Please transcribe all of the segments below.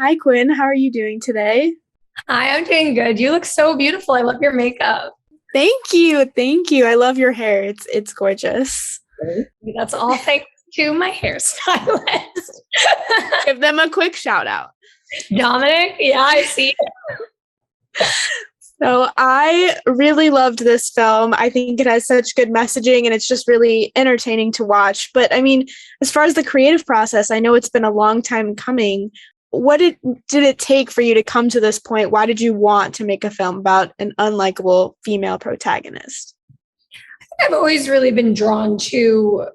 Hi, Quinn. How are you doing today? Hi, I'm doing good. You look so beautiful. I love your makeup. Thank you. Thank you. I love your hair. It's gorgeous. That's all thanks to my hairstylist. Give them a quick shout out. Dominic, yeah, I see. So I really loved this film. I think it has such good messaging and it's just really entertaining to watch. But I mean, as far as the creative process, I know it's been a long time coming. What did it take for you to come to this point? Why did you want to make a film about an unlikable female protagonist? I've always really been drawn to,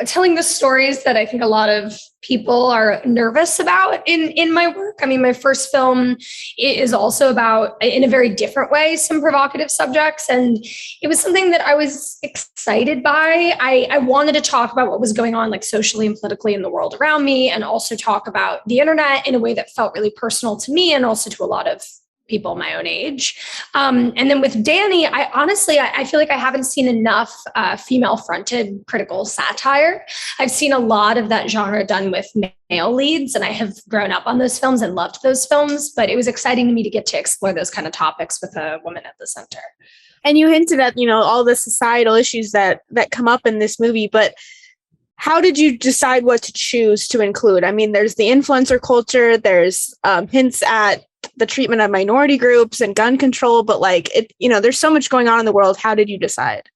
telling the stories that I think a lot of people are nervous about in my work. I mean, my first film is also about, in a very different way, some provocative subjects. And it was something that I was excited by. I wanted to talk about what was going on, like socially and politically in the world around me, and also talk about the internet in a way that felt really personal to me and also to a lot of people my own age. And then with Danni, I honestly, I feel like I haven't seen enough female-fronted critical satire. I've seen a lot of that genre done with male leads, and I have grown up on those films and loved those films, but it was exciting to me to get to explore those kind of topics with a woman at the center. And you hinted at, all the societal issues that come up in this movie, but how did you decide what to choose to include? I mean, there's the influencer culture, there's hints at the treatment of minority groups and gun control, but there's so much going on in the world. How did you decide?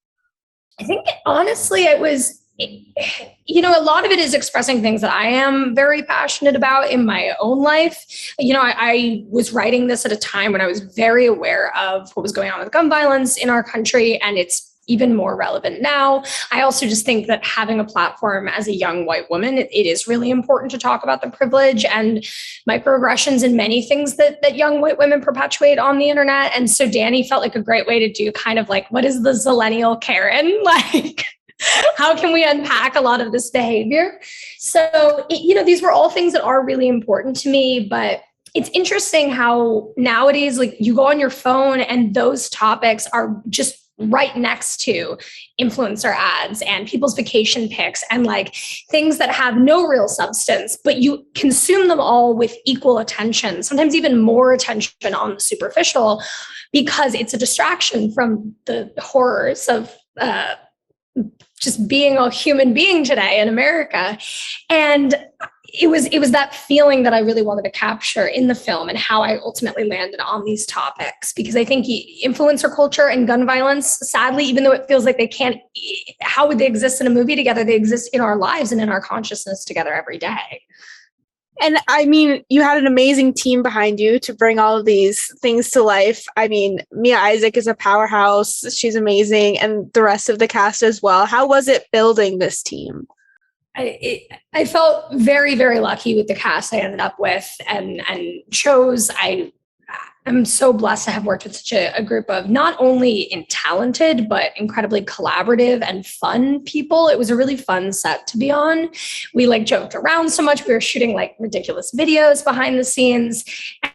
I think honestly, it was, a lot of it is expressing things that I am very passionate about in my own life. I was writing this at a time when I was very aware of what was going on with gun violence in our country, and it's even more relevant now. I also just think that having a platform as a young white woman, it is really important to talk about the privilege and microaggressions and many things that young white women perpetuate on the internet. And so Danni felt like a great way to do kind of like, what is the Zillennial Karen? Like, how can we unpack a lot of this behavior? So, these were all things that are really important to me, but it's interesting how nowadays, like, you go on your phone and those topics are just right next to influencer ads and people's vacation pics and like things that have no real substance, but you consume them all with equal attention, sometimes even more attention on the superficial, because it's a distraction from the horrors of just being a human being today in America. And it was that feeling that I really wanted to capture in the film and how I ultimately landed on these topics, because I think influencer culture and gun violence, sadly, even though it feels like they can't, how would they exist in a movie together? They exist in our lives and in our consciousness together every day. And I mean, you had an amazing team behind you to bring all of these things to life. I mean, Mia Isaac is a powerhouse. She's amazing. And the rest of the cast as well. How was it building this team? I felt very, very lucky with the cast I ended up with and chose. I'm so blessed to have worked with such a group of not only talented, but incredibly collaborative and fun people. It was a really fun set to be on. We joked around so much. We were shooting ridiculous videos behind the scenes.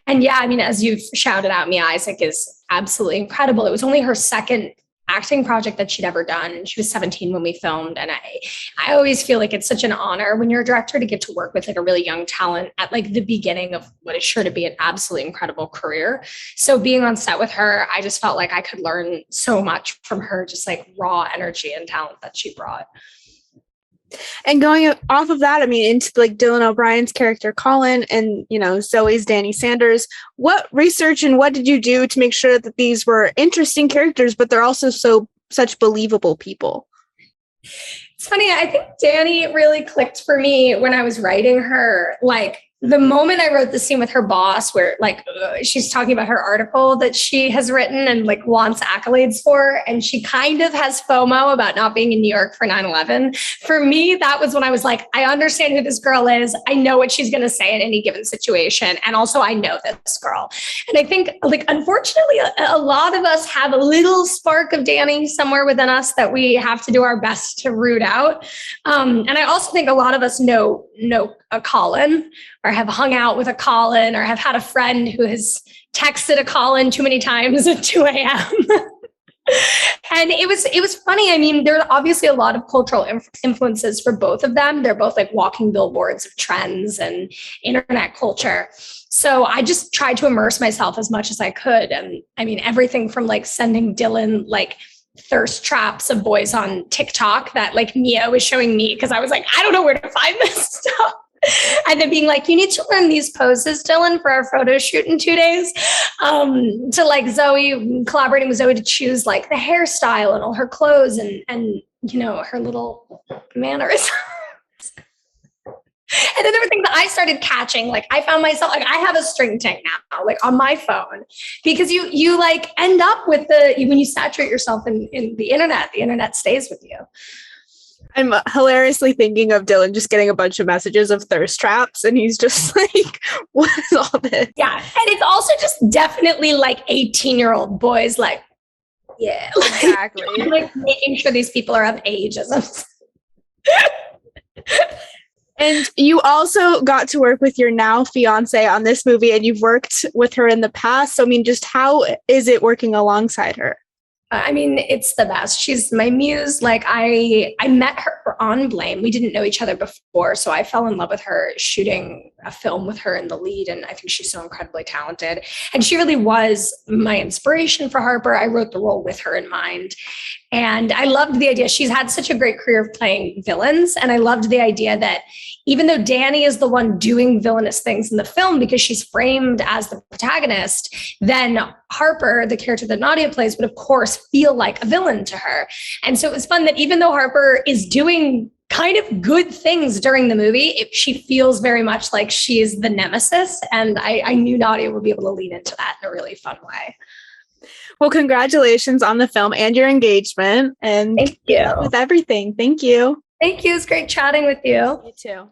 And yeah, I mean, as you've shouted out, Mia Isaac is absolutely incredible. It was only her second acting project that she'd ever done. And she was 17 when we filmed. And I always feel like it's such an honor when you're a director to get to work with a really young talent at the beginning of what is sure to be an absolutely incredible career. So being on set with her, I just felt like I could learn so much from her, just raw energy and talent that she brought. And going off of that, I mean, into Dylan O'Brien's character, Colin, and, Zoe's Danni Sanders, what research and what did you do to make sure that these were interesting characters, but they're also such believable people? It's funny. I think Danni really clicked for me when I was writing her. The moment I wrote the scene with her boss where she's talking about her article that she has written and wants accolades for, and she kind of has FOMO about not being in New York for 9/11. For me, that was when I was like, I understand who this girl is. I know what she's going to say in any given situation. And also I know this girl. And I think unfortunately, a lot of us have a little spark of Danni somewhere within us that we have to do our best to root out. And I also think a lot of us know a Colin, or have hung out with a Colin, or have had a friend who has texted a Colin too many times at 2 a.m. And it was funny. I mean, there are obviously a lot of cultural influences for both of them. They're both like walking billboards of trends and internet culture. So I just tried to immerse myself as much as I could. And I mean, everything from like sending Dylan like thirst traps of boys on TikTok that like Mia was showing me because I was like, I don't know where to find this stuff. And then being like, you need to learn these poses, Dylan, for our photo shoot in 2 days. To like Zoe, collaborating with Zoe to choose like the hairstyle and all her clothes and you know, her little manners. And then there were things that I started catching. Like I found myself, like I have a string tank now, like on my phone, because you like end up with when you saturate yourself in the internet stays with you. I'm hilariously thinking of Dylan just getting a bunch of messages of thirst traps, and he's just like, what is all this? Yeah. And it's also just definitely like 18-year-old boys, like, yeah. Exactly. Like making sure these people are of age. And you also got to work with your now fiance on this movie, and you've worked with her in the past. So, I mean, just how is it working alongside her? I mean, it's the best. She's my muse. Like I met her on Blame. We didn't know each other before. So I fell in love with her shooting a film with her in the lead. And I think she's so incredibly talented. And she really was my inspiration for Harper. I wrote the role with her in mind. And I loved the idea. She's had such a great career of playing villains. And I loved the idea that even though Danni is the one doing villainous things in the film because she's framed as the protagonist, then Harper, the character that Nadia plays, would of course feel like a villain to her. And so it was fun that even though Harper is doing kind of good things during the movie, she feels very much like she is the nemesis. And I knew Nadia would be able to lean into that in a really fun way. Well, congratulations on the film and your engagement. And thank you with everything. Thank you. Thank you. It's great chatting with you. You too.